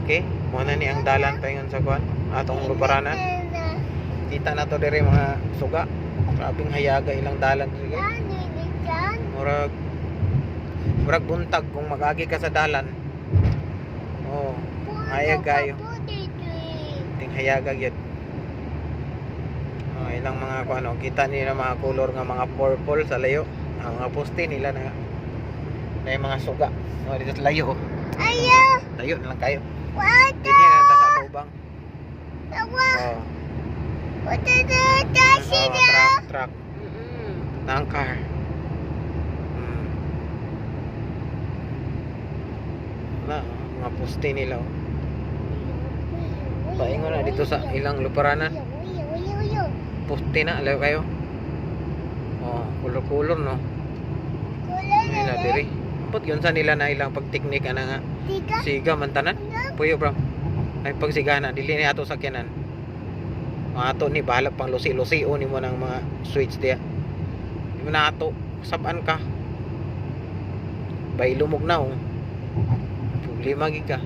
Okay, muna ni ang dalan paingon sa kuan atong luparanan. Kita na to dire mga suga. Grabing hayaga ilang dalan sige. Murag buntag kung magagi ka sa dalan. Oh, hayag kayo. Ting hayaga gyud. Oh, ilang mga kuan kita ni na mga color nga mga purple sa layo. Ang mga poste nila na mga suga. Oh, dito sa layo. Ayo. Layo na lang kayo. What? Dito na sa tubang. Oh. What is it? Truck. Car. Na, mga poste nila. Paingon na dito sa ilang luparanan. Poste na, alaw kayo. Oh, kulor-kulor no. Nila diri. Put yun sa nila na ilang pagteknik ana nga. Siga man tanan. Puyo bro. Ay pagsigana dili ni ato sakyanan. Ato ni bahala pang lusi-lusi ni mo ng mga switch diya. Di mo na ato saban ka. Bay lumog na oh. Problema gid ka.